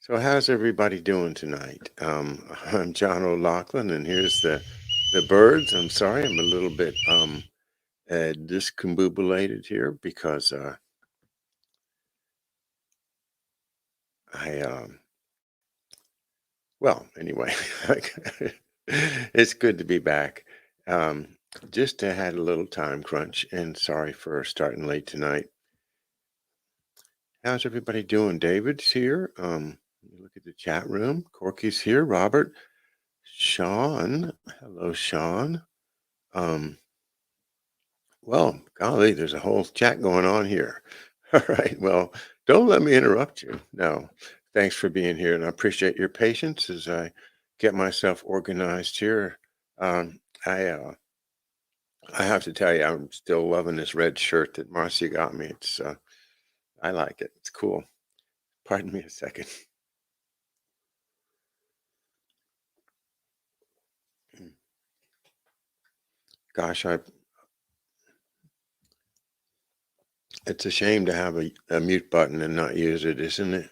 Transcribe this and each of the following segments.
So how's everybody doing tonight? I'm John OLoughlin, and here's the birds. I'm sorry, I'm a little bit discombobulated here because I well anyway, it's good to be back. Um, just had a little time crunch, and sorry for starting late tonight. How's everybody doing? David's here. Look at the chat room. Corky's here. Robert, Sean. Hello, Sean. Um, Well, golly, there's a whole chat going on here. All right. Well, don't let me interrupt you. No, thanks for being here, and I appreciate your patience as I get myself organized here. Um, I I have to tell you, I'm still loving this red shirt that Marcia got me. It's I like it. It's cool. Pardon me a second. Gosh, it's a shame to have a mute button and not use it, isn't it?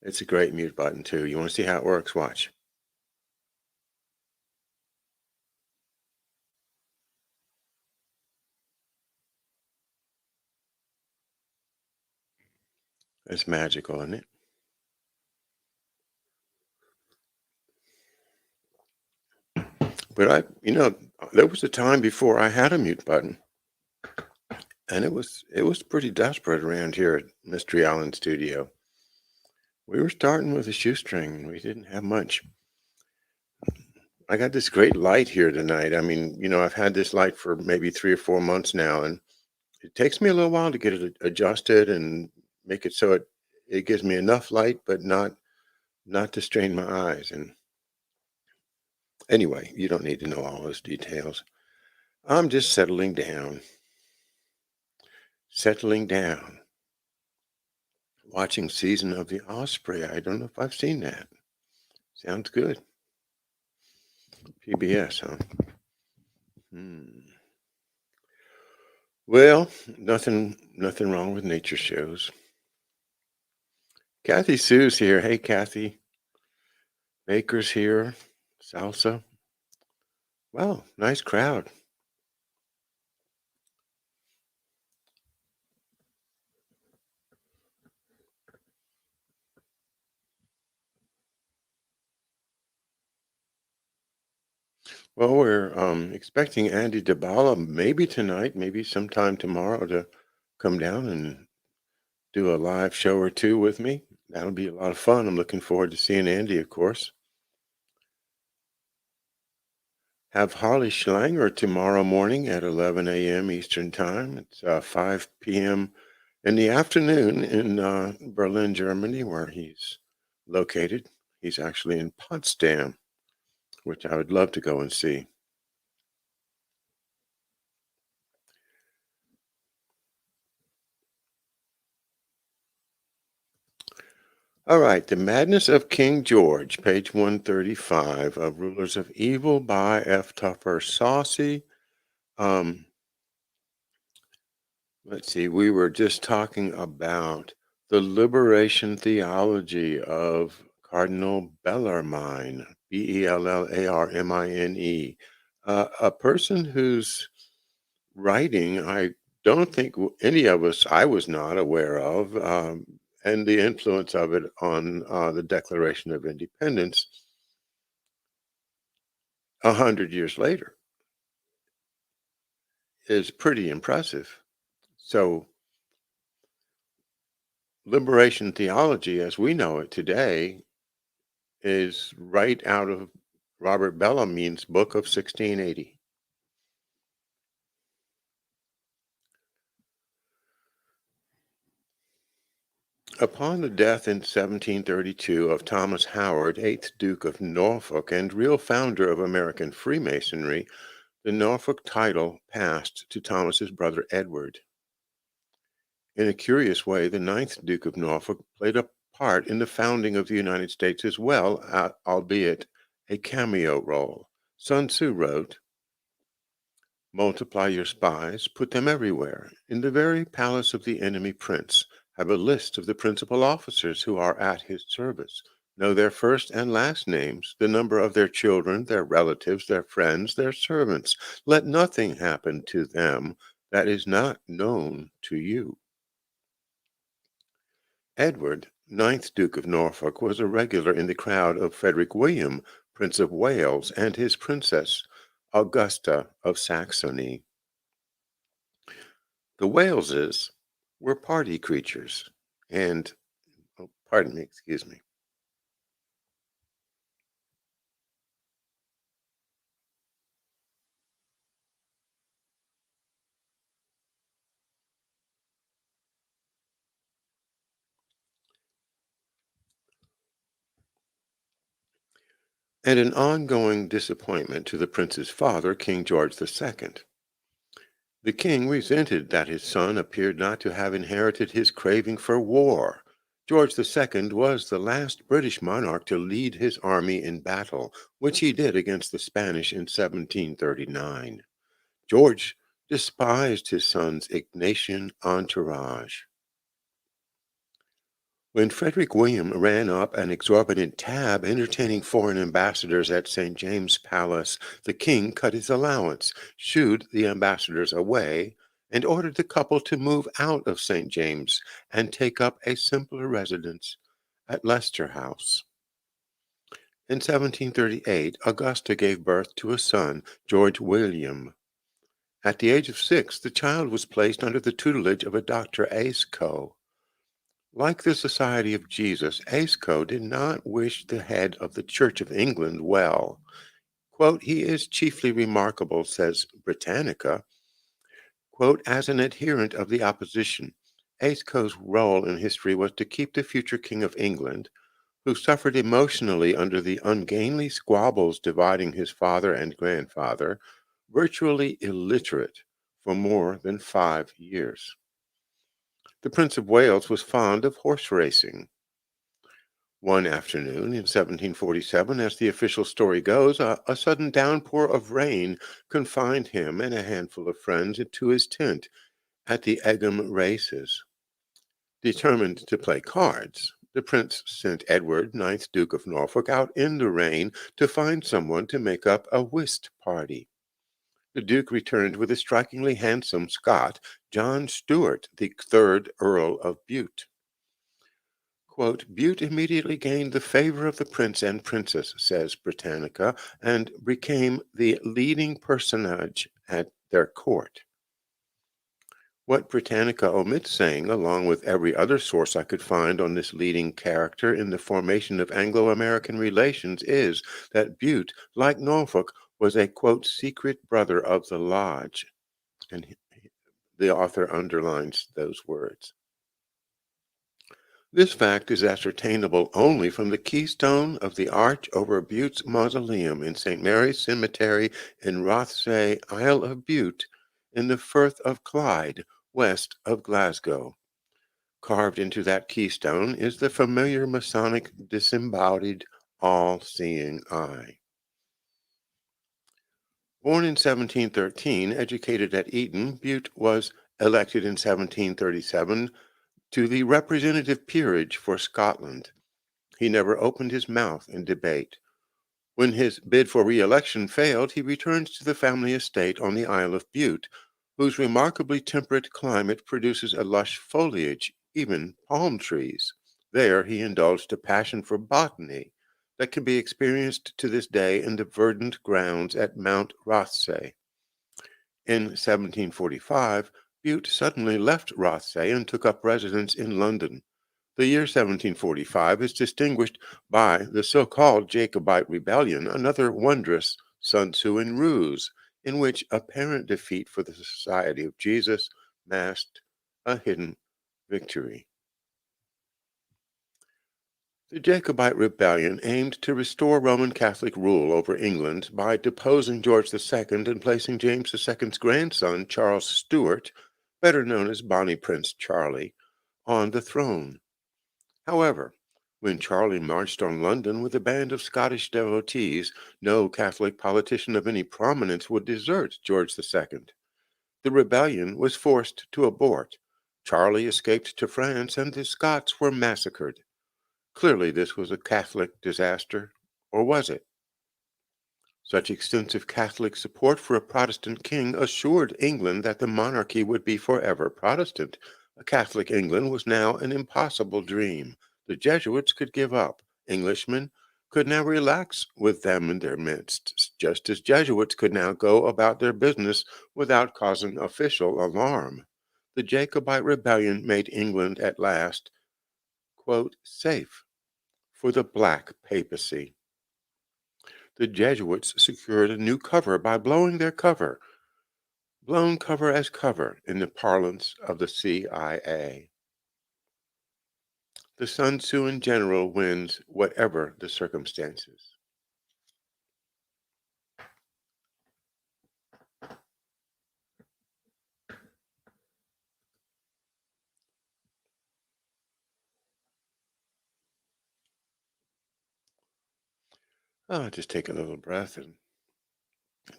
It's a great mute button too. You want to see how it works? Watch. It's magical, isn't it? But there was a time before I had a mute button, and it was pretty desperate around here at Mystery Island Studio. We were starting with a shoestring, and we didn't have much. I got this great light here tonight. I mean, I've had this light for maybe 3 or 4 months now, and it takes me a little while to get it adjusted and make it so it gives me enough light, but not to strain my eyes. And anyway, you don't need to know all those details. I'm just settling down. Watching season of the Osprey. I don't know if I've seen that. Sounds good. PBS, huh? Hmm. Well, nothing wrong with nature shows. Kathy Sue's here. Hey, Kathy. Baker's here. Salsa. Wow, nice crowd. Well, we're expecting Andy DeBala maybe tonight, maybe sometime tomorrow to come down and do a live show or two with me. That'll be a lot of fun. I'm looking forward to seeing Andy, of course. Have Harley Schlanger tomorrow morning at 11 a.m. Eastern Time. It's 5 p.m. in the afternoon in Berlin, Germany, where he's located. He's actually in Potsdam, which I would love to go and see. All right, The Madness of King George, page 135 of Rulers of Evil by F. Tupper Saussy. Um, let's see, we were just talking about the liberation theology of Cardinal Bellarmine, Bellarmine, a person whose writing I don't think any of us, I was not aware of, and the influence of it on the Declaration of Independence 100 years later is pretty impressive. So liberation theology, as we know it today, is right out of Robert Bellamine's book of 1680. Upon the death in 1732 of Thomas Howard, 8th Duke of Norfolk and real founder of American Freemasonry, the Norfolk title passed to Thomas's brother Edward. In a curious way, the 9th Duke of Norfolk played a part in the founding of the United States as well, albeit a cameo role. Sun Tzu wrote, Multiply your spies, put them everywhere. In the very palace of the enemy prince, have a list of the principal officers who are at his service. Know their first and last names, the number of their children, their relatives, their friends, their servants. Let nothing happen to them that is not known to you. Edward, ninth Duke of Norfolk, was a regular in the crowd of Frederick William, Prince of Wales, and his princess, Augusta of Saxony. The Waleses were party creatures, and, oh, pardon me, excuse me. And an ongoing disappointment to the prince's father, King George II. The king resented that his son appeared not to have inherited his craving for war. George II was the last British monarch to lead his army in battle, which he did against the Spanish in 1739. George despised his son's Ignatian entourage. When Frederick William ran up an exorbitant tab entertaining foreign ambassadors at St. James's Palace, the king cut his allowance, shooed the ambassadors away, and ordered the couple to move out of St. James's and take up a simpler residence at Leicester House. In 1738, Augusta gave birth to a son, George William. At the age of 6, the child was placed under the tutelage of a Dr. Ayscough. Like the Society of Jesus, Ayscough did not wish the head of the Church of England well. Quote, he is chiefly remarkable, says Britannica, quote, as an adherent of the opposition. Ayscough's role in history was to keep the future King of England, who suffered emotionally under the ungainly squabbles dividing his father and grandfather, virtually illiterate for more than 5 years. The Prince of Wales was fond of horse racing. One afternoon in 1747, as the official story goes, a sudden downpour of rain confined him and a handful of friends into his tent at the Egham races. Determined to play cards, the prince sent Edward, ninth Duke of Norfolk, out in the rain to find someone to make up a whist party. The Duke returned with a strikingly handsome Scot, John Stuart, the third Earl of Bute. Quote, Bute immediately gained the favor of the prince and princess, says Britannica, and became the leading personage at their court. What Britannica omits saying, along with every other source I could find on this leading character in the formation of Anglo-American relations, is that Bute, like Norfolk, was a, quote, secret brother of the lodge. And the author underlines those words. This fact is ascertainable only from the keystone of the arch over Bute's mausoleum in St. Mary's Cemetery in Rothesay, Isle of Bute, in the Firth of Clyde, west of Glasgow. Carved into that keystone is the familiar Masonic disembodied, all-seeing eye. Born in 1713, educated at Eton, Bute was elected in 1737 to the representative peerage for Scotland. He never opened his mouth in debate. When his bid for re-election failed, he returned to the family estate on the Isle of Bute, whose remarkably temperate climate produces a lush foliage, even palm trees. There he indulged a passion for botany that can be experienced to this day in the verdant grounds at Mount Rothesay. In 1745, Bute suddenly left Rothesay and took up residence in London. The year 1745 is distinguished by the so-called Jacobite Rebellion, another wondrous Sun Tzuan ruse, in which apparent defeat for the Society of Jesus masked a hidden victory. The Jacobite rebellion aimed to restore Roman Catholic rule over England by deposing George II and placing James II's grandson, Charles Stuart, better known as Bonnie Prince Charlie, on the throne. However, When Charlie marched on London with a band of Scottish devotees, no Catholic politician of any prominence would desert George II. The rebellion was forced to abort. Charlie escaped to France, and the Scots were massacred. Clearly, this was a Catholic disaster, or was it? Such extensive Catholic support for a Protestant king assured England that the monarchy would be forever Protestant. A Catholic England was now an impossible dream. The Jesuits could give up. Englishmen could now relax with them in their midst, just as Jesuits could now go about their business without causing official alarm. The Jacobite rebellion made England at last, quote, safe for the Black Papacy. The Jesuits secured a new cover by blowing their cover, blown cover as cover in the parlance of the CIA. The Sun Tzuan general wins whatever the circumstances. I'll just take a little breath and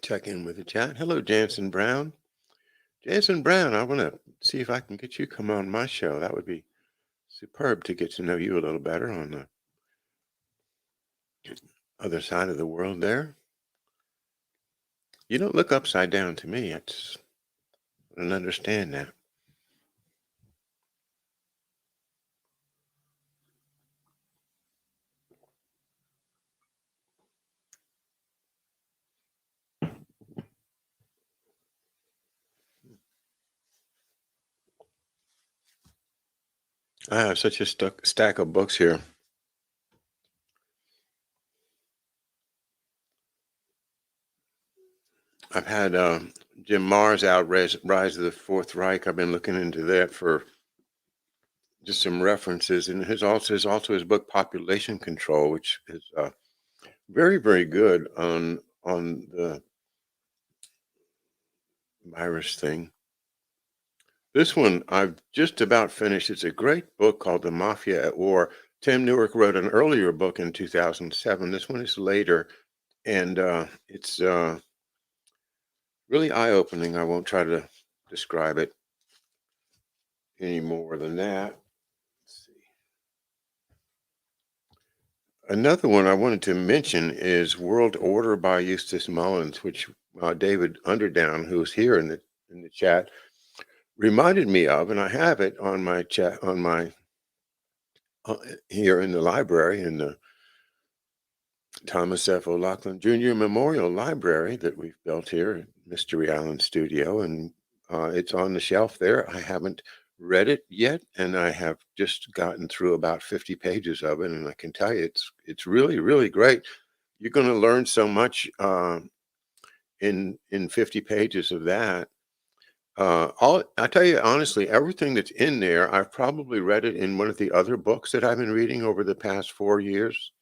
check in with the chat. Hello, Jansen Brown. Jansen Brown, I want to see if I can get you to come on my show. That would be superb to get to know you a little better on the other side of the world there. You don't look upside down to me. I don't understand that. I have such a stack of books here. I've had Jim Marrs out, Rise of the Fourth Reich. I've been looking into that for just some references, and his also his book Population Control, which is very, very good on the virus thing. This one I've just about finished. It's a great book called The Mafia at War. Tim Newark wrote an earlier book in 2007. This one is later, and it's really eye-opening. I won't try to describe it any more than that. Let's see. Another one I wanted to mention is World Order by Eustace Mullins, which David Underdown, who's here in the chat, reminded me of, and I have it on my chat on my here in the library in the Thomas F. OLoughlin Jr. Memorial Library that we've built here at Mystery Island Studio, and it's on the shelf there. I haven't read it yet, and I have just gotten through about 50 pages of it, and I can tell you it's really, really great. You're going to learn so much in 50 pages of that. I tell you honestly, everything that's in there, I've probably read it in one of the other books that I've been reading over the past 4 years.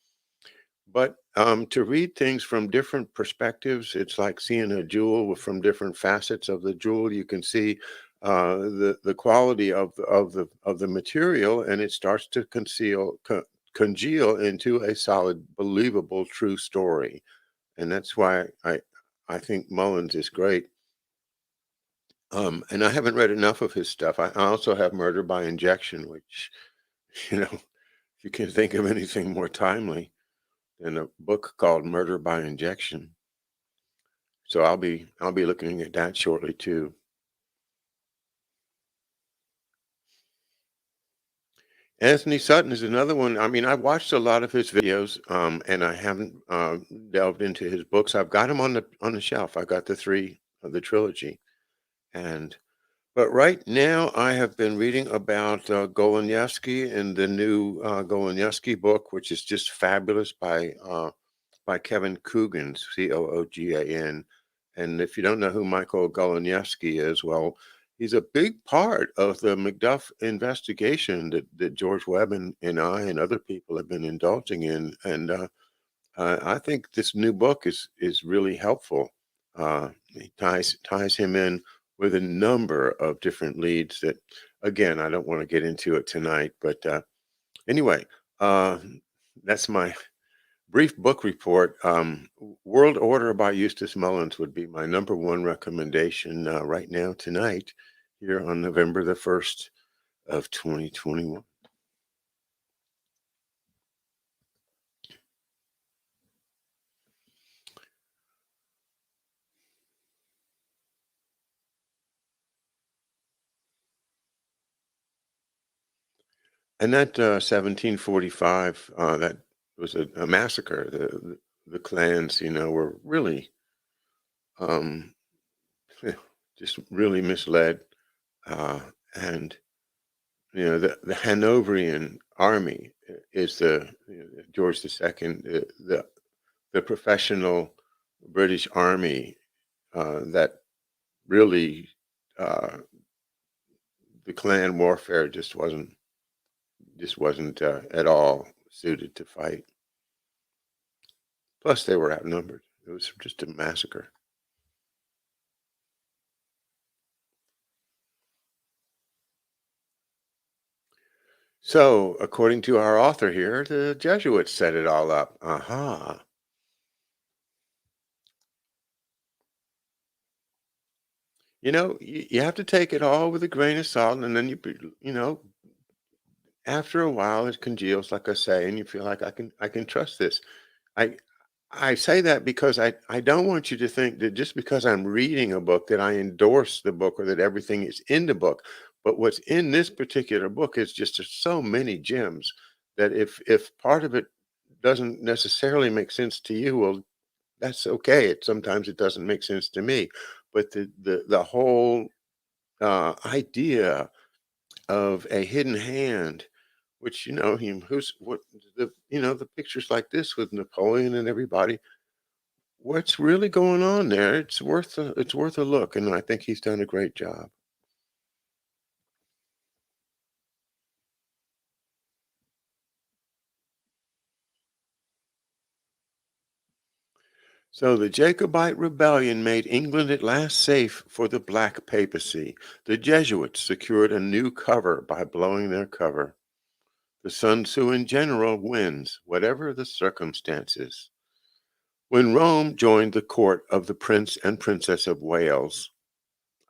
But to read things from different perspectives, it's like seeing a jewel from different facets of the jewel. You can see the quality of the material, and it starts to congeal into a solid, believable, true story. And that's why I think Mullins is great. And I haven't read enough of his stuff. I also have Murder by Injection, which, if you can think of anything more timely than a book called Murder by Injection. So I'll be looking at that shortly too. Anthony Sutton is another one. I mean, I've watched a lot of his videos, and I haven't delved into his books. I've got them on the shelf. I got the 3 of the trilogy, but right now I have been reading about Goleniewski and the new Goleniewski book, which is just fabulous by Kevin Coogan, Coogan. And if you don't know who Michael Goleniewski is, well, he's a big part of the McDuff investigation that George Webb and I and other people have been indulging in. And I think this new book is really helpful. He ties him in with a number of different leads that, again, I don't want to get into it tonight. But anyway, Uh, that's my brief book report. World Order by Eustace Mullins would be my number one recommendation right now tonight here on November the 1st of 2021. And that 1745, that was a massacre. The clans, were really um, just really misled. Uh, and the Hanoverian army is George II, the professional British army that really the clan warfare just wasn't at all suited to fight. Plus, they were outnumbered. It was just a massacre. So, according to our author here, the Jesuits set it all up. Aha. You have to take it all with a grain of salt, and then after a while, it congeals, like I say, and you feel like I can trust this. I I say that because I don't want you to think that just because I'm reading a book that I endorse the book or that everything is in the book. But what's in this particular book is just so many gems that if part of it doesn't necessarily make sense to you, well, that's okay. Sometimes it doesn't make sense to me. But the whole idea of a hidden hand, which who's what the pictures like this with Napoleon and everybody. What's really going on there? It's worth a look, and I think he's done a great job. So the Jacobite rebellion made England at last safe for the Black Papacy. The Jesuits secured a new cover by blowing their cover. The Sun Tzu in general wins, whatever the circumstances. When Rome joined the court of the Prince and Princess of Wales,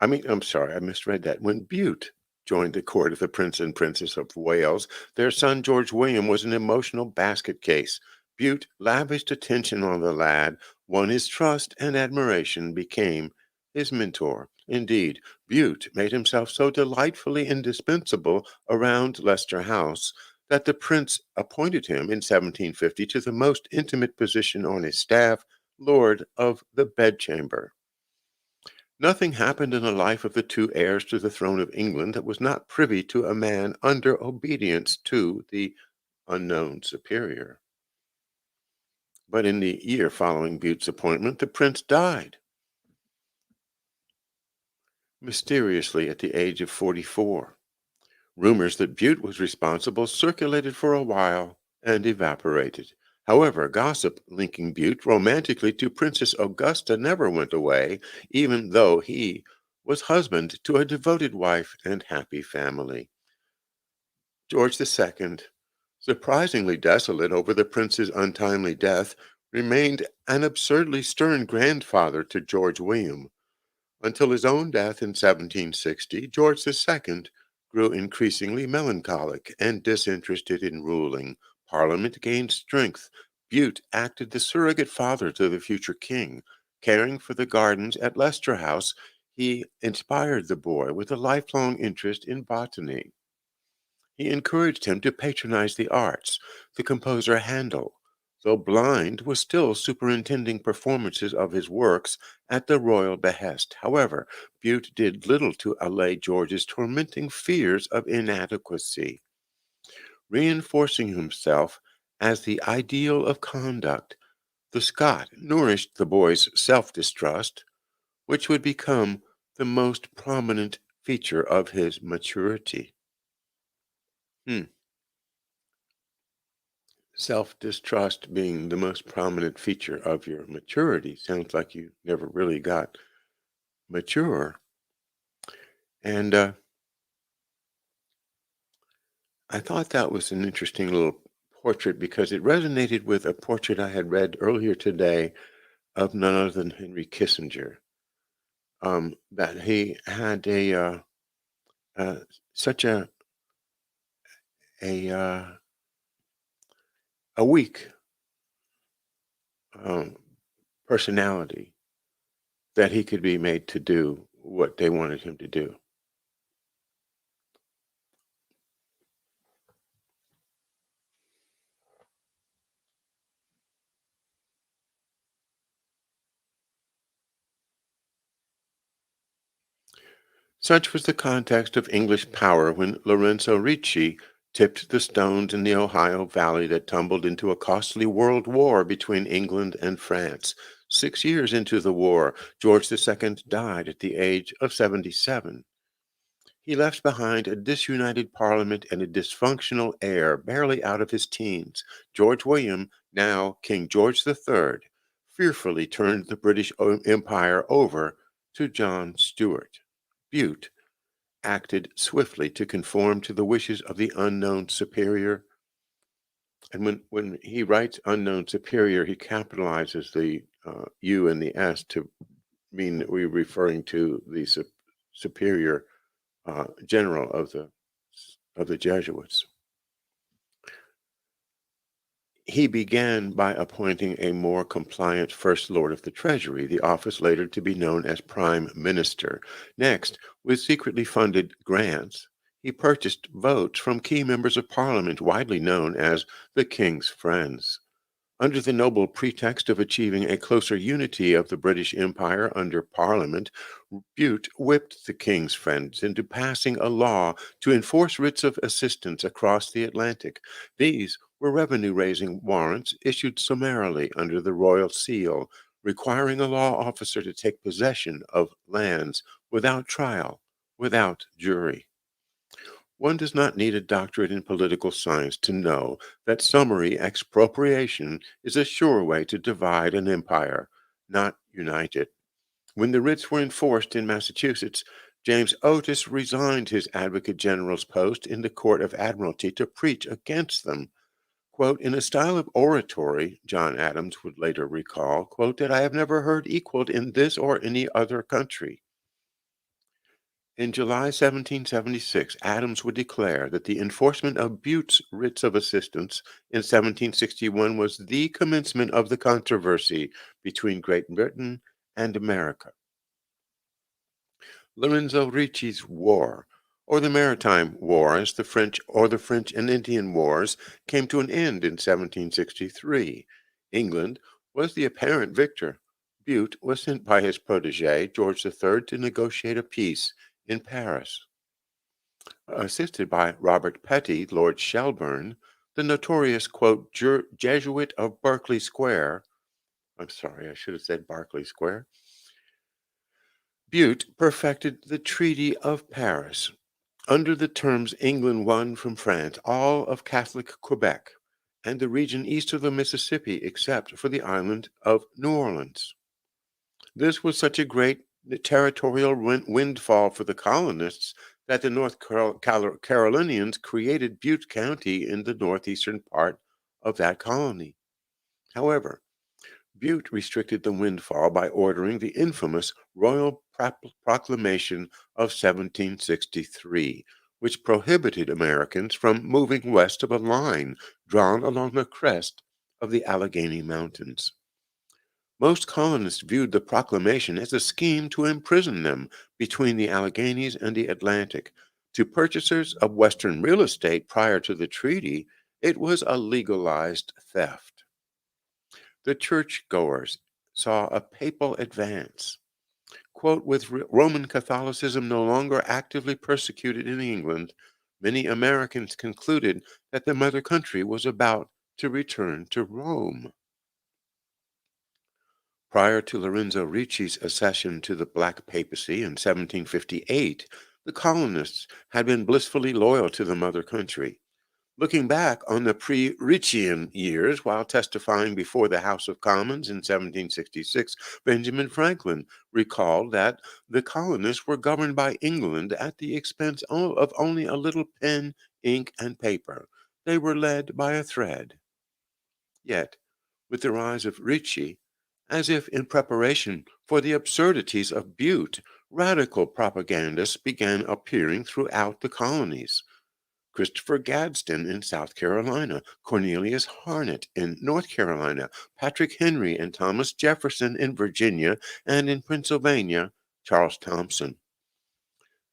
I'm sorry, I misread that. When Bute joined the court of the Prince and Princess of Wales, their son George William was an emotional basket case. Bute lavished attention on the lad, won his trust and admiration, became his mentor. Indeed, Bute made himself so delightfully indispensable around Leicester House that the prince appointed him in 1750 to the most intimate position on his staff, Lord of the Bedchamber. Nothing happened in the life of the two heirs to the throne of England that was not privy to a man under obedience to the unknown superior. But in the year following Bute's appointment, the prince died mysteriously at the age of 44. Rumors that Bute was responsible circulated for a while and evaporated. However, gossip linking Bute romantically to Princess Augusta never went away, even though he was husband to a devoted wife and happy family. George II, surprisingly desolate over the prince's untimely death, remained an absurdly stern grandfather to George William. Until his own death in 1760, George II grew increasingly melancholic and disinterested in ruling. Parliament gained strength. Bute acted the surrogate father to the future king. Caring for the gardens at Leicester House, he inspired the boy with a lifelong interest in botany. He encouraged him to patronize the arts. The composer Handel, though blind, was still superintending performances of his works at the royal behest. However, Bute did little to allay George's tormenting fears of inadequacy. Reinforcing himself as the ideal of conduct, the Scot nourished the boy's self-distrust, which would become the most prominent feature of his maturity. Hmm. Self-distrust being the most prominent feature of your maturity. Sounds like you never really got mature. And I thought that was an interesting little portrait because it resonated with a portrait I had read earlier today of none other than Henry Kissinger. That he had uh, such a uh, a weak um, personality that he could be made to do what they wanted him to do. Such was the context of English power when Lorenzo Ricci tipped the stones in the Ohio Valley that tumbled into a costly world war between England and France. 6 years into the war, George II died at the age of 77. He left behind a disunited parliament and a dysfunctional heir barely out of his teens. George William, now King George III, fearfully turned the British Empire over to John Stuart. Bute acted swiftly to conform to the wishes of the unknown superior. And when he writes unknown superior, he capitalizes the U and the S to mean that we're referring to the superior general of the Jesuits. He began by appointing a more compliant First Lord of the Treasury, the office later to be known as Prime Minister. Next, with secretly funded grants, he purchased votes from key members of Parliament, widely known as the King's Friends. Under the noble pretext of achieving a closer unity of the British Empire under Parliament, Bute whipped the King's Friends into passing a law to enforce writs of assistance across the Atlantic. These were revenue-raising warrants issued summarily under the royal seal, requiring a law officer to take possession of lands without trial, without jury. One does not need a doctorate in political science to know that summary expropriation is a sure way to divide an empire, not unite it. When the writs were enforced in Massachusetts, James Otis resigned his Advocate General's post in the Court of Admiralty to preach against them. Quote, in a style of oratory, John Adams would later recall, quote, that I have never heard equaled in this or any other country. In July 1776, Adams would declare that the enforcement of Bute's writs of assistance in 1761 was the commencement of the controversy between Great Britain and America. Lorenzo Ricci's War, or the Maritime War, as the French and Indian Wars, came to an end in 1763. England was the apparent victor. Bute was sent by his protege, George III, to negotiate a peace in Paris. Assisted by Robert Petty, Lord Shelburne, the notorious, quote, Jesuit of Berkeley Square, I'm sorry, I should have said Berkeley Square, Bute perfected the Treaty of Paris. Under the terms, England won from France all of Catholic Quebec and the region east of the Mississippi, except for the island of New Orleans. This was such a great territorial windfall for the colonists that the North Carolinians created Butte County in the northeastern part of that colony. However, Bute restricted the windfall by ordering the infamous Royal Proclamation of 1763, which prohibited Americans from moving west of a line drawn along the crest of the Allegheny Mountains. Most colonists viewed the proclamation as a scheme to imprison them between the Alleghenies and the Atlantic. To purchasers of Western real estate prior to the treaty, it was a legalized theft. The churchgoers saw a papal advance. Quote, with Roman Catholicism no longer actively persecuted in England, many Americans concluded that the mother country was about to return to Rome. Prior to Lorenzo Ricci's accession to the Black Papacy in 1758, the colonists had been blissfully loyal to the mother country. Looking back on the pre-Riccian years while testifying before the House of Commons in 1766, Benjamin Franklin recalled that the colonists were governed by England at the expense of only a little pen, ink, and paper. they were led by a thread. Yet, with the rise of Ricci, as if in preparation for the absurdities of Butte, radical propagandists began appearing throughout the colonies. Christopher Gadsden in South Carolina, Cornelius Harnett in North Carolina, Patrick Henry and Thomas Jefferson in Virginia, and in Pennsylvania, Charles Thompson.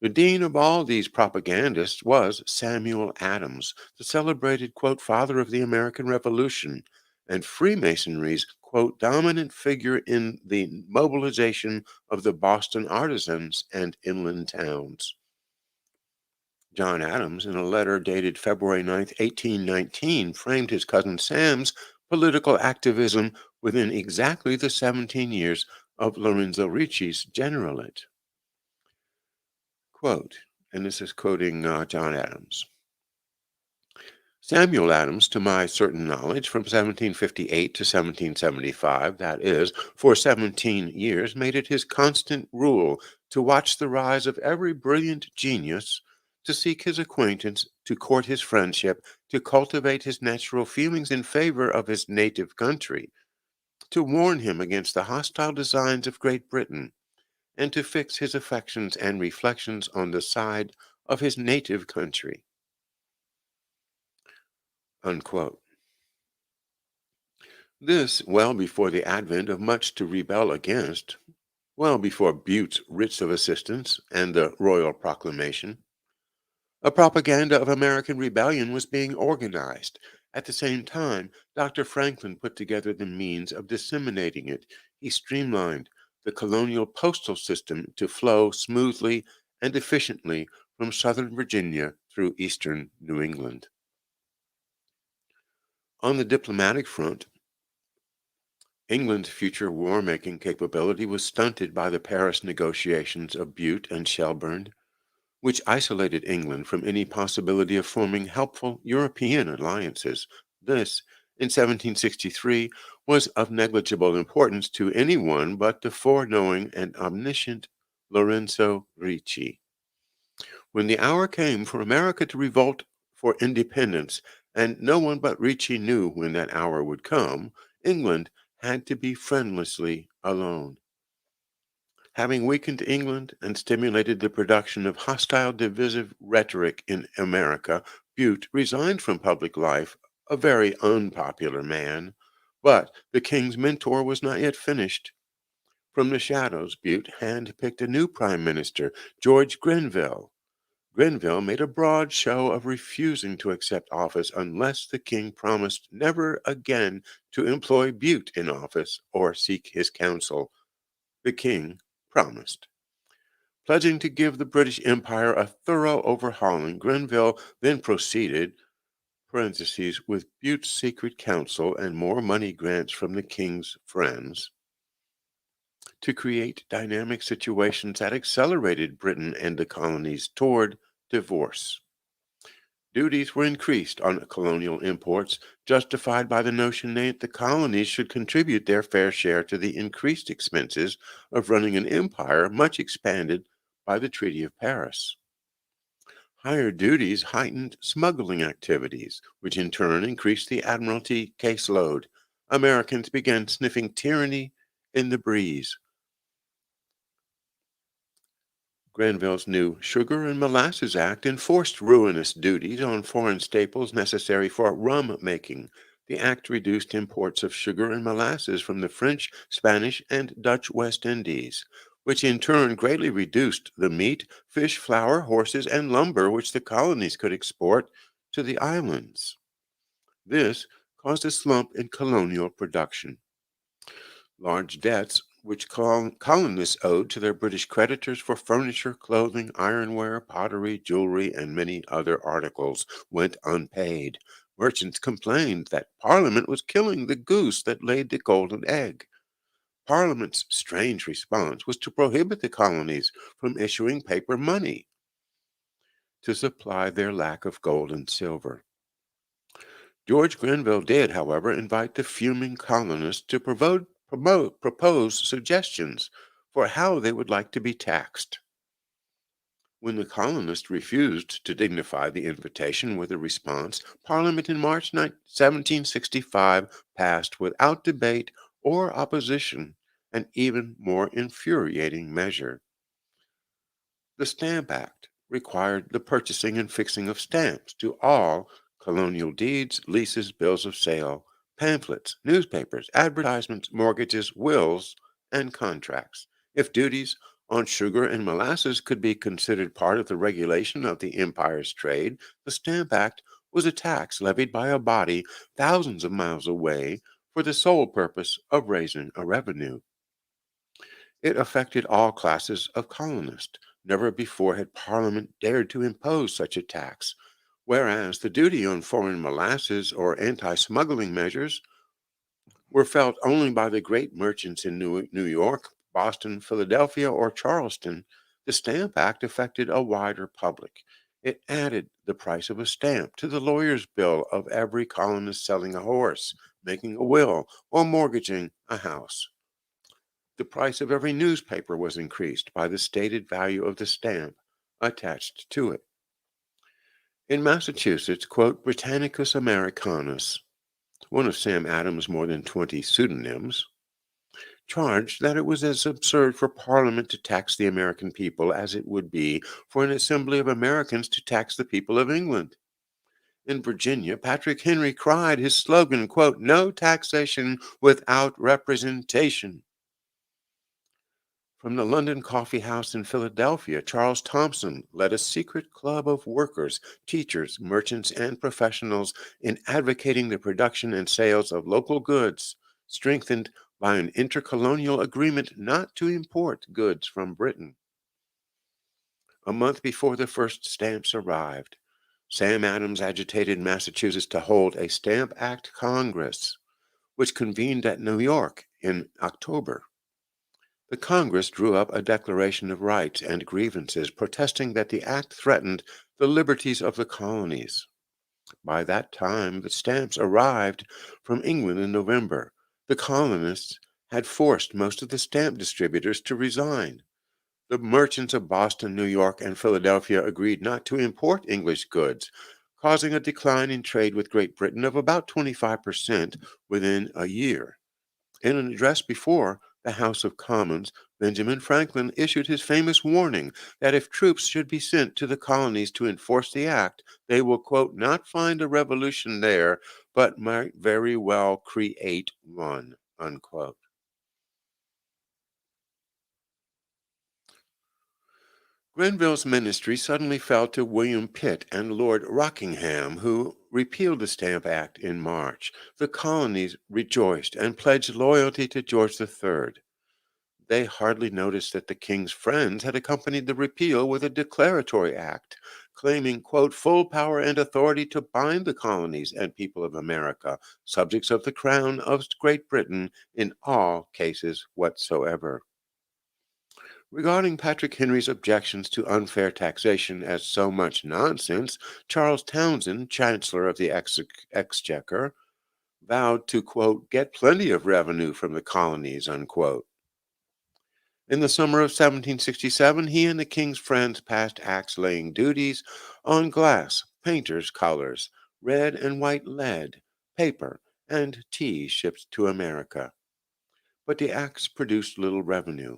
The dean of all these propagandists was Samuel Adams, the celebrated, quote, father of the American Revolution, and Freemasonry's, quote, dominant figure in the mobilization of the Boston artisans and inland towns. John Adams, in a letter dated February 9, 1819, framed his cousin Sam's political activism within exactly the 17 years of Lorenzo Ricci's generalate. Quote, and this is quoting John Adams. Samuel Adams, to my certain knowledge, from 1758 to 1775, that is, for 17 years, made it his constant rule to watch the rise of every brilliant genius, to seek his acquaintance, to court his friendship, to cultivate his natural feelings in favor of his native country, to warn him against the hostile designs of Great Britain, and to fix his affections and reflections on the side of his native country. Unquote. This well before the advent of much to rebel against, well before Butte's writs of assistance and the royal proclamation. A propaganda of American rebellion was being organized. At the same time, Dr. Franklin put together the means of disseminating it. He streamlined the colonial postal system to flow smoothly and efficiently from southern Virginia through eastern New England. On the diplomatic front, England's future war-making capability was stunted by the Paris negotiations of Butte and Shelburne, which isolated England from any possibility of forming helpful European alliances. This, in 1763, was of negligible importance to anyone but the foreknowing and omniscient Lorenzo Ricci. When the hour came for America to revolt for independence, and no one but Ricci knew when that hour would come, England had to be friendlessly alone. Having weakened England and stimulated the production of hostile divisive rhetoric in America, Bute resigned from public life, a very unpopular man. But the king's mentor was not yet finished. From the shadows, Bute handpicked a new prime minister, George Grenville. Grenville made a broad show of refusing to accept office unless the king promised never again to employ Bute in office or seek his counsel. The king promised. Pledging to give the British Empire a thorough overhauling, Grenville then proceeded, with Bute's secret counsel and more money grants from the king's friends, to create dynamic situations that accelerated Britain and the colonies toward divorce. Duties were increased on colonial imports, justified by the notion that the colonies should contribute their fair share to the increased expenses of running an empire much expanded by the Treaty of Paris. Higher duties heightened smuggling activities, which in turn increased the Admiralty caseload. Americans began sniffing tyranny in the breeze. Grenville's new Sugar and Molasses Act enforced ruinous duties on foreign staples necessary for rum making. The act reduced imports of sugar and molasses from the French, Spanish, and Dutch West Indies, which in turn greatly reduced the meat, fish, flour, horses, and lumber which the colonies could export to the islands. This caused a slump in colonial production. Large debts which colonists owed to their British creditors for furniture, clothing, ironware, pottery, jewelry, and many other articles went unpaid. Merchants complained that Parliament was killing the goose that laid the golden egg. Parliament's strange response was to prohibit the colonies from issuing paper money to supply their lack of gold and silver. George Grenville did, however, invite the fuming colonists to propose suggestions for how they would like to be taxed. When the colonists refused to dignify the invitation with a response, Parliament in March 1765 passed without debate or opposition an even more infuriating measure. The Stamp Act required the purchasing and fixing of stamps to all colonial deeds, leases, bills of sale, pamphlets, newspapers, advertisements, mortgages, wills, and contracts. If duties on sugar and molasses could be considered part of the regulation of the empire's trade, the Stamp Act was a tax levied by a body thousands of miles away for the sole purpose of raising a revenue. It affected all classes of colonists. Never before had Parliament dared to impose such a tax, whereas the duty on foreign molasses or anti smuggling measures were felt only by the great merchants in New York, Boston, Philadelphia, or Charleston. The Stamp Act affected a wider public. It added the price of a stamp to the lawyer's bill of every colonist selling a horse, making a will, or mortgaging a house. The price of every newspaper was increased by the stated value of the stamp attached to it. In Massachusetts, quote, Britannicus Americanus, one of Sam Adams' more than 20 pseudonyms, charged that it was as absurd for Parliament to tax the American people as it would be for an assembly of Americans to tax the people of England. In Virginia, Patrick Henry cried his slogan, quote, no taxation without representation. From the London Coffee House in Philadelphia, Charles Thompson led a secret club of workers, teachers, merchants, and professionals in advocating the production and sales of local goods, strengthened by an intercolonial agreement not to import goods from Britain. A month before the first stamps arrived, Sam Adams agitated Massachusetts to hold a Stamp Act Congress, which convened at New York in October. The Congress drew up a Declaration of Rights and Grievances protesting that the act threatened the liberties of the colonies. By that time, the stamps arrived from England in November. The colonists had forced most of the stamp distributors to resign. The merchants of Boston, New York, and Philadelphia agreed not to import English goods, causing a decline in trade with Great Britain of about 25% within a year. In an address before the House of Commons, Benjamin Franklin issued his famous warning that if troops should be sent to the colonies to enforce the act, they will, quote, not find a revolution there, but might very well create one, unquote. Grenville's ministry suddenly fell to William Pitt and Lord Rockingham, who repealed the Stamp Act in March. The colonies rejoiced and pledged loyalty to George III. They hardly noticed that the king's friends had accompanied the repeal with a declaratory act, claiming, quote, full power and authority to bind the colonies and people of America, subjects of the crown of Great Britain, in all cases whatsoever. Regarding Patrick Henry's objections to unfair taxation as so much nonsense, Charles Townshend, Chancellor of the Exchequer, vowed to, quote, get plenty of revenue from the colonies, unquote. In the summer of 1767, he and the king's friends passed acts laying duties on glass, painters' colors, red and white lead, paper, and tea shipped to America. But the acts produced little revenue.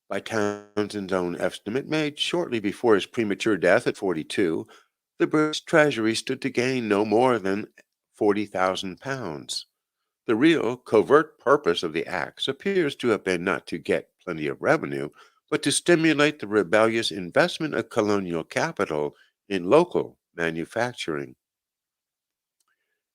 By Townshend's own estimate, made shortly before his premature death at 42, the British Treasury stood to gain no more than £40,000. The real covert purpose of the acts appears to have been not to get plenty of revenue, but to stimulate the rebellious investment of colonial capital in local manufacturing.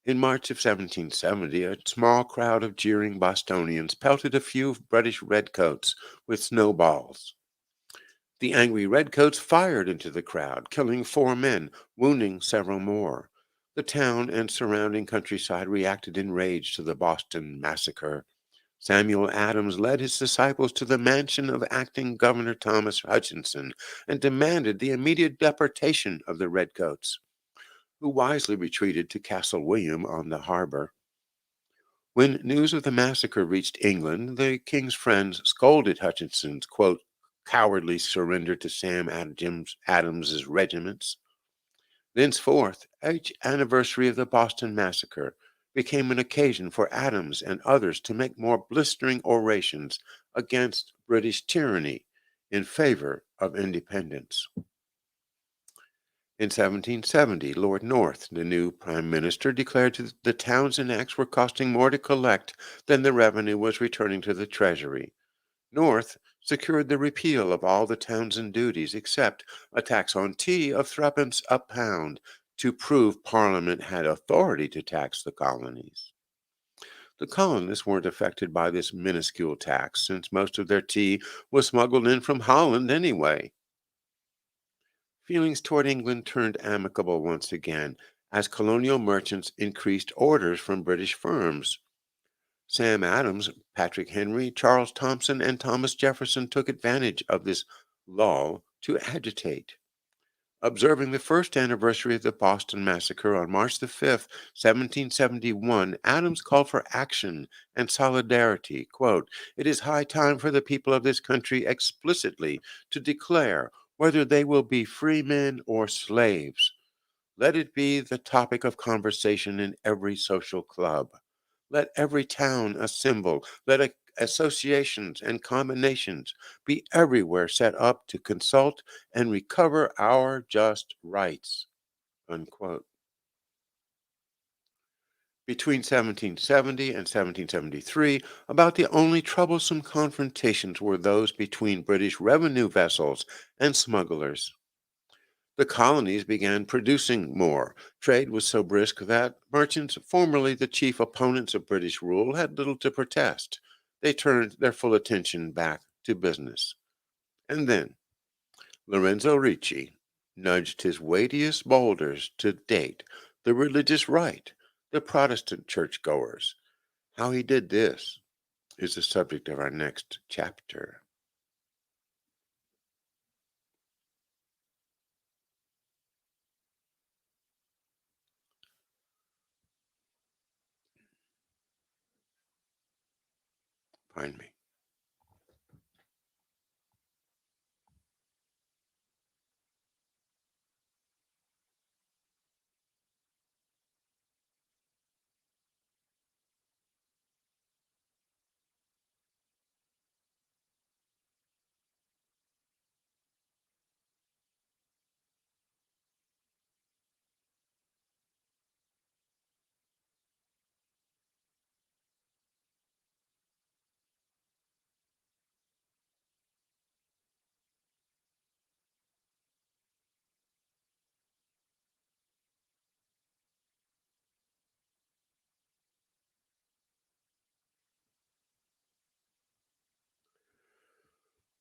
In March of 1770, a small crowd of jeering Bostonians pelted a few British redcoats with snowballs. The angry redcoats fired into the crowd, killing 4 men, wounding several more. The town and surrounding countryside reacted in rage to the Boston massacre. Samuel Adams led his disciples to the mansion of acting Governor Thomas Hutchinson and demanded the immediate deportation of the redcoats, who wisely retreated to Castle William on the harbor. When news of the massacre reached England, the king's friends scolded Hutchinson's, quote, cowardly surrender to Adams's regiments. Thenceforth, each anniversary of the Boston Massacre became an occasion for Adams and others to make more blistering orations against British tyranny in favor of independence. In 1770, Lord North, the new prime minister, declared that the Townshend Acts were costing more to collect than the revenue was returning to the Treasury. North secured the repeal of all the Townshend duties except a tax on tea of threepence a pound to prove Parliament had authority to tax the colonies. The colonists weren't affected by this minuscule tax since most of their tea was smuggled in from Holland anyway. Feelings toward England turned amicable once again as colonial merchants increased orders from British firms. Sam Adams, Patrick Henry, Charles Thomson, and Thomas Jefferson took advantage of this lull to agitate. Observing the first anniversary of the Boston Massacre on March the 5th, 1771, Adams called for action and solidarity. Quote, "It is high time for the people of this country explicitly to declare whether they will be free men or slaves. Let it be the topic of conversation in every social club. Let every town assemble. Let associations and combinations be everywhere set up to consult and recover our just rights." Unquote. Between 1770 and 1773, about the only troublesome confrontations were those between British revenue vessels and smugglers. The colonies began producing more. Trade was so brisk that merchants, formerly the chief opponents of British rule, had little to protest. They turned their full attention back to business. And then Lorenzo Ricci nudged his weightiest boulders to date, the religious right, the Protestant churchgoers. How he did this is the subject of our next chapter. Pardon me.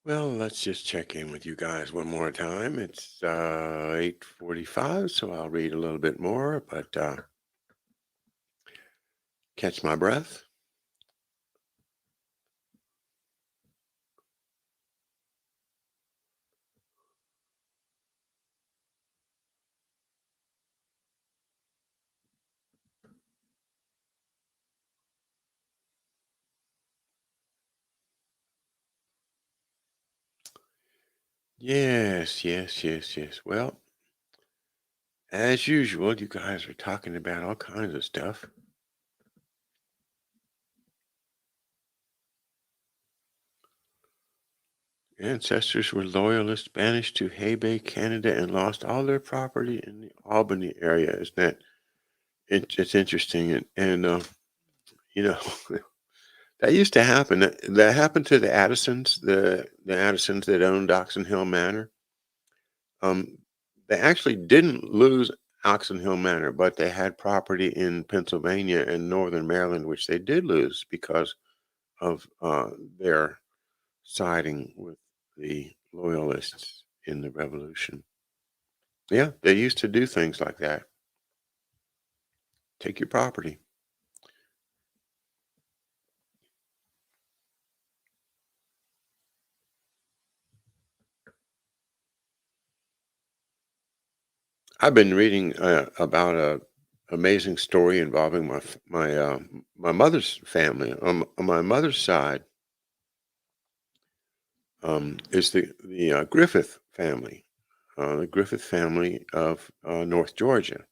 Well, let's just check in with you guys one more time. It's 8:45, so I'll read a little bit more, but catch my breath. Yes, yes, yes, yes. Well, as usual, you guys are talking about all kinds of stuff. Ancestors were loyalists, banished to Hay Bay, Canada, and lost all their property in the Albany area. Isn't that it's interesting? And you know, that used to happen. That happened to the Addisons, the Addisons that owned Oxon Hill Manor. Um, they actually didn't lose Oxon Hill Manor, but they had property in Pennsylvania and northern Maryland, which they did lose because of their siding with the loyalists in the Revolution. Yeah, they used to do things like that. Take your property. I've been reading about a amazing story involving my mother's family. On my mother's side, is the Griffith family, the Griffith family of North Georgia.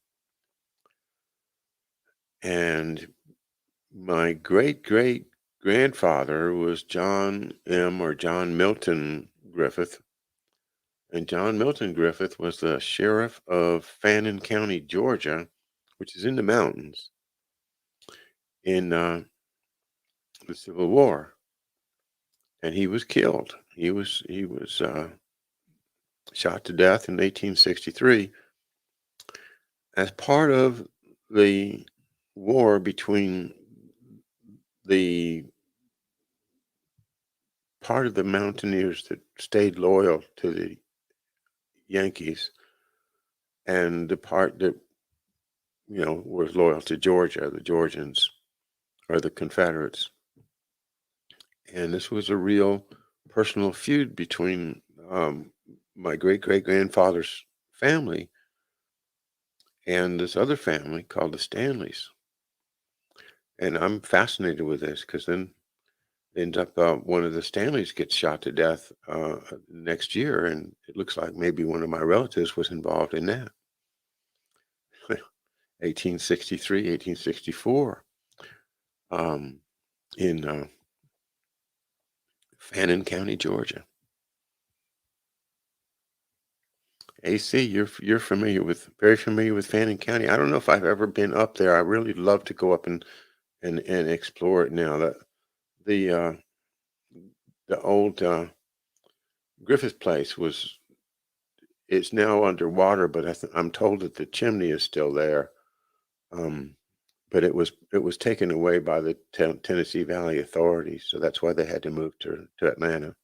And my great great grandfather was John Milton Griffith. And John Milton Griffith was the sheriff of Fannin County, Georgia, which is in the mountains, in the Civil War. And he was killed. He was shot to death in 1863 as part of the war between the part of the mountaineers that stayed loyal to the Yankees and the part that was loyal to Georgia, the Georgians or the Confederates. And this was a real personal feud between my great great grandfather's family and this other family called the Stanleys. And I'm fascinated with this because then ends up one of the Stanleys gets shot to death next year, and it looks like maybe one of my relatives was involved in that. 1863, 1864, in Fannin County, Georgia. AC, you're very familiar with Fannin County. I don't know if I've ever been up there. I really love to go up and explore it now. The the old Griffith place it's now underwater, but I'm told that the chimney is still there. Um, but it was taken away by the Tennessee Valley authorities, so that's why they had to move to Atlanta.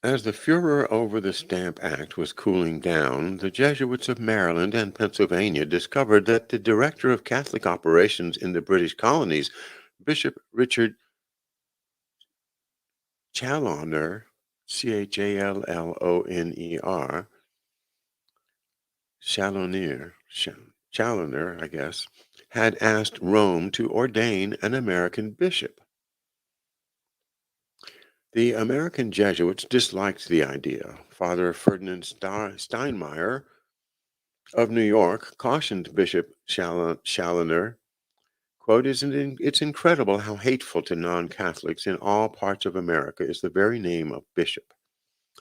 As the furor over the Stamp Act was cooling down, the Jesuits of Maryland and Pennsylvania discovered that the director of Catholic operations in the British colonies, Bishop Richard Challoner, Challoner, Challoner, I guess, had asked Rome to ordain an American bishop. The American Jesuits disliked the idea. Father Ferdinand Steinmeier of New York cautioned Bishop Challoner, quote, it's incredible how hateful to non-Catholics in all parts of America is the very name of bishop.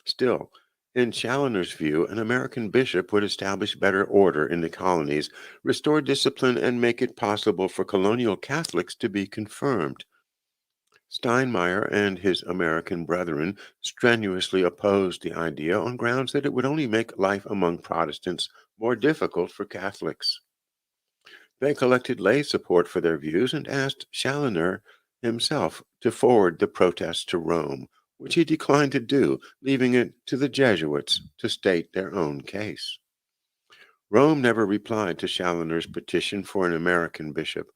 Still, in Challoner's view, an American bishop would establish better order in the colonies, restore discipline, and make it possible for colonial Catholics to be confirmed. Steinmeier and his American brethren strenuously opposed the idea on grounds that it would only make life among Protestants more difficult for Catholics. They collected lay support for their views and asked Challoner himself to forward the protests to Rome, which he declined to do, leaving it to the Jesuits to state their own case. Rome never replied to Challoner's petition for an American bishop.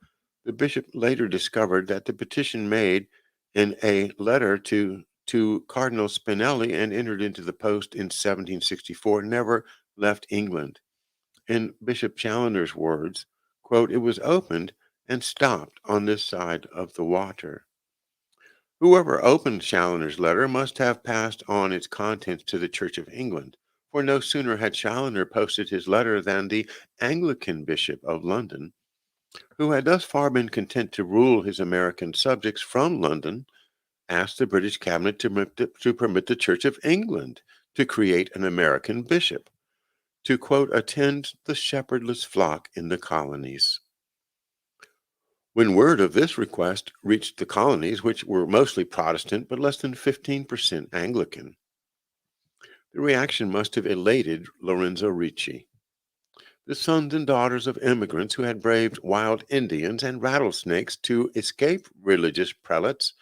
The bishop later discovered that the petition made in a letter to Cardinal Spinelli and entered into the post in 1764 never left England. In Bishop Challoner's words, quote, it was opened and stopped on this side of the water. Whoever opened Challoner's letter must have passed on its contents to the Church of England, for no sooner had Challoner posted his letter than the Anglican Bishop of London, who had thus far been content to rule his American subjects from London, asked the British cabinet to permit the Church of England to create an American bishop, to, quote, attend the shepherdless flock in the colonies. When word of this request reached the colonies, which were mostly Protestant but less than 15% Anglican, the reaction must have elated Lorenzo Ricci. The sons and daughters of immigrants who had braved wild Indians and rattlesnakes to escape religious prelates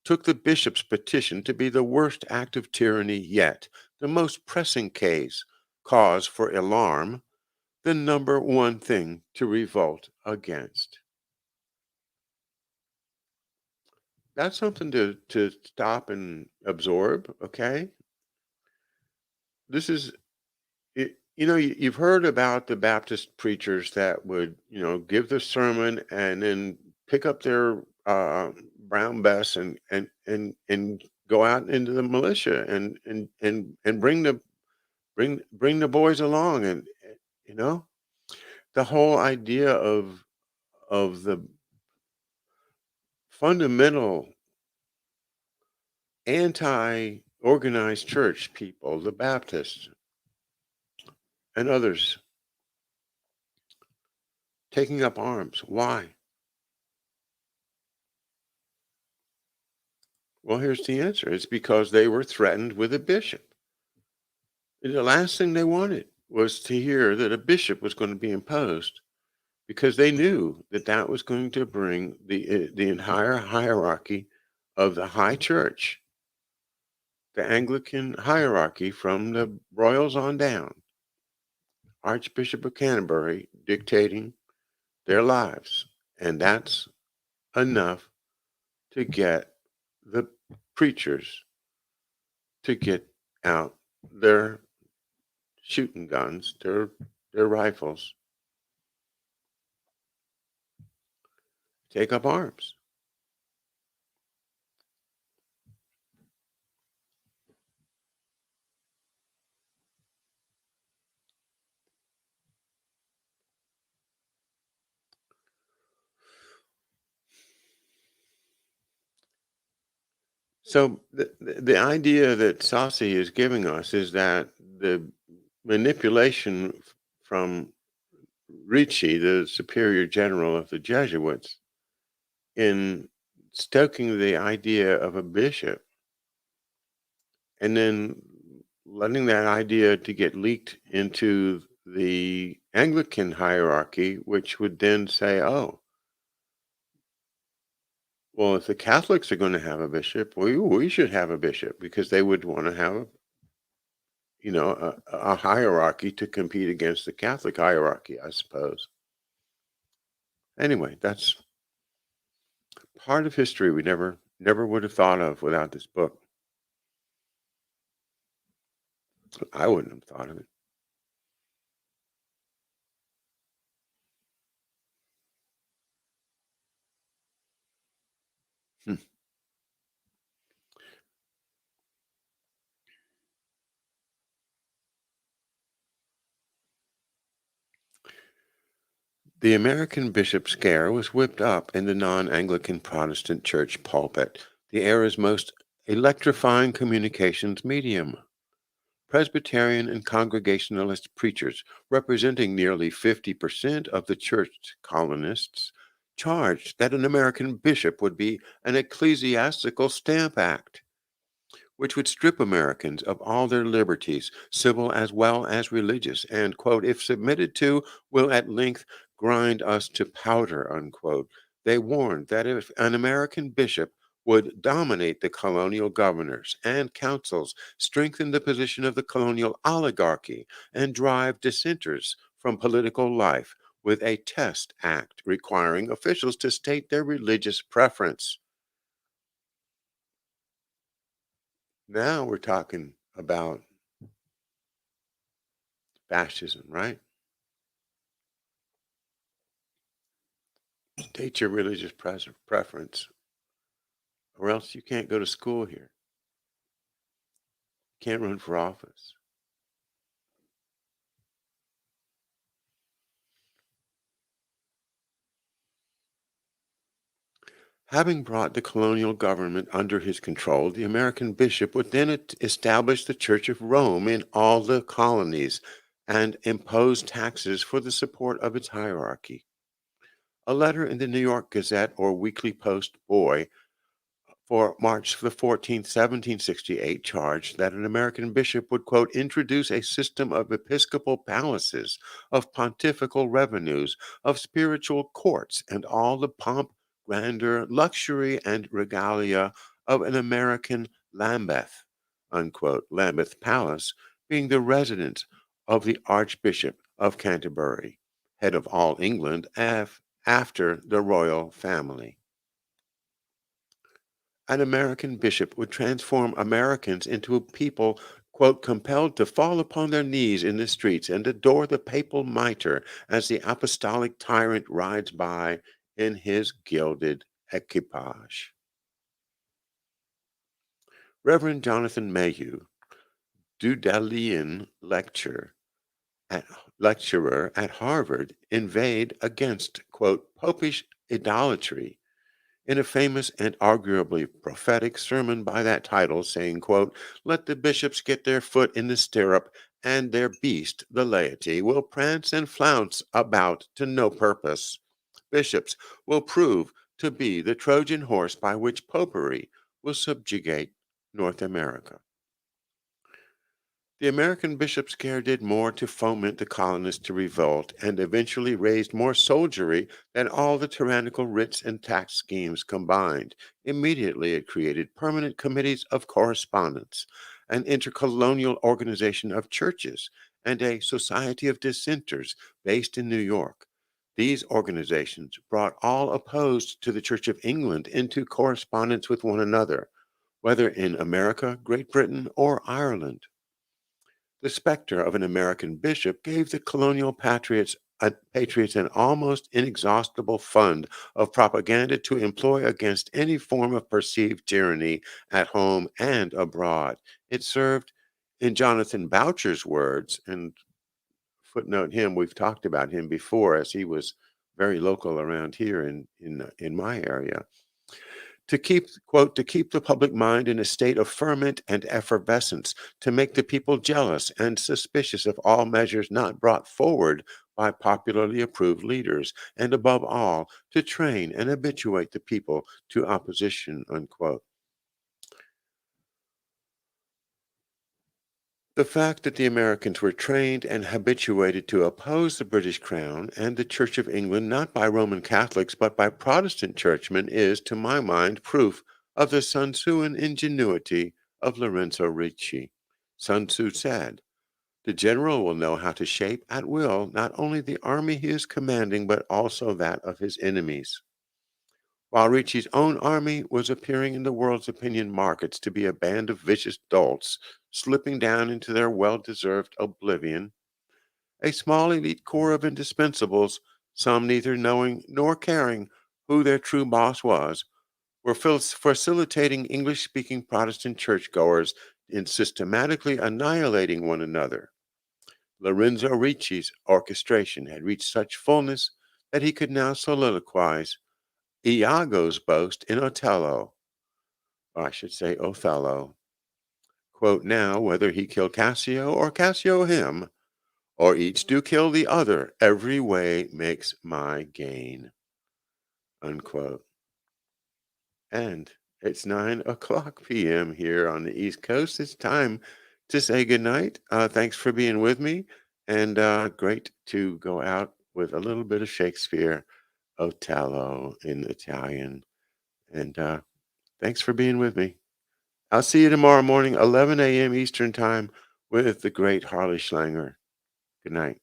took the bishop's petition to be the worst act of tyranny yet, the most pressing cause for alarm, the number one thing to revolt against. That's something to stop and absorb, okay? This is you've heard about the Baptist preachers that would, give the sermon and then pick up their brown bess and go out into the militia and bring the boys along and you know the whole idea of the fundamental anti-organized church people, the Baptists and others taking up arms. Why? Well, here's the answer. It's because they were threatened with a bishop. And the last thing they wanted was to hear that a bishop was going to be imposed because they knew that that was going to bring the entire hierarchy of the high church, the Anglican hierarchy from the royals on down, Archbishop of Canterbury dictating their lives. And that's enough to get the preachers to get out their shooting guns, their rifles, take up arms. So the idea that Saussy is giving us is that the manipulation from Ricci, the superior general of the Jesuits, in stoking the idea of a bishop and then letting that idea to get leaked into the Anglican hierarchy, which would then say, oh, well, if the Catholics are going to have a bishop, we should have a bishop because they would want to have a hierarchy to compete against the Catholic hierarchy, I suppose. Anyway, that's part of history we never would have thought of without this book. I wouldn't have thought of it. Hmm. The American bishop scare was whipped up in the non-Anglican Protestant church pulpit, the era's most electrifying communications medium. Presbyterian and Congregationalist preachers, representing nearly 50% of the church colonists, charged that an American bishop would be an ecclesiastical stamp act, which would strip Americans of all their liberties, civil as well as religious, and, quote, if submitted to, will at length grind us to powder, unquote. They warned that if an American bishop would dominate the colonial governors and councils, strengthen the position of the colonial oligarchy, and drive dissenters from political life with a test act requiring officials to state their religious preference. Now we're talking about fascism, right? State your religious preference, or else you can't go to school here. Can't run for office. Having brought the colonial government under his control, the American bishop would then establish the Church of Rome in all the colonies and impose taxes for the support of its hierarchy. A letter in the New York Gazette or Weekly Post Boy for March the 14th, 1768, charged that an American bishop would, quote, introduce a system of episcopal palaces, of pontifical revenues, of spiritual courts, and all the pomp, grandeur, luxury, and regalia of an American Lambeth, unquote, Lambeth Palace being the residence of the Archbishop of Canterbury, head of all England after the royal family. An American bishop would transform Americans into a people, quote, compelled to fall upon their knees in the streets and adore the papal mitre as the apostolic tyrant rides by in his gilded equipage. Reverend Jonathan Mayhew, Dudalian at, lecturer at Harvard, inveighed against, quote, popish idolatry in a famous and arguably prophetic sermon by that title, saying, quote, let the bishops get their foot in the stirrup, and their beast, the laity, will prance and flounce about to no purpose. Bishops will prove to be the Trojan horse by which popery will subjugate North America. The American bishop scare did more to foment the colonists to revolt and eventually raised more soldiery than all the tyrannical writs and tax schemes combined. Immediately, it created permanent committees of correspondence, an intercolonial organization of churches, and a society of dissenters based in New York. These organizations brought all opposed to the Church of England into correspondence with one another, whether in America, Great Britain, or Ireland. The specter of an American bishop gave the colonial patriots an almost inexhaustible fund of propaganda to employ against any form of perceived tyranny at home and abroad. It served, in Jonathan Boucher's words, and footnote him, we've talked about him before as he was very local around here in my area, to keep, quote, to keep the public mind in a state of ferment and effervescence, to make the people jealous and suspicious of all measures not brought forward by popularly approved leaders, and above all, to train and habituate the people to opposition, unquote. The fact that the Americans were trained and habituated to oppose the British Crown and the Church of England not by Roman Catholics but by Protestant churchmen is, to my mind, proof of the Sun Tzuan ingenuity of Lorenzo Ricci. Sun Tzu said, the general will know how to shape at will not only the army he is commanding but also that of his enemies. While Ricci's own army was appearing in the world's opinion markets to be a band of vicious dolts, slipping down into their well-deserved oblivion, a small elite corps of indispensables, some neither knowing nor caring who their true boss was, were facilitating English-speaking Protestant churchgoers in systematically annihilating one another. Lorenzo Ricci's orchestration had reached such fullness that he could now soliloquize Iago's boast in Othello, or I should say Othello. Quote, now, whether he kill Cassio or Cassio him, or each do kill the other, every way makes my gain. Unquote. And it's 9 o'clock p.m. here on the East Coast. It's time to say goodnight. Thanks for being with me, and great to go out with a little bit of Shakespeare, Othello in Italian. And thanks for being with me. I'll see you tomorrow morning, 11 a.m. Eastern Time, with the great Harley Schlanger. Good night.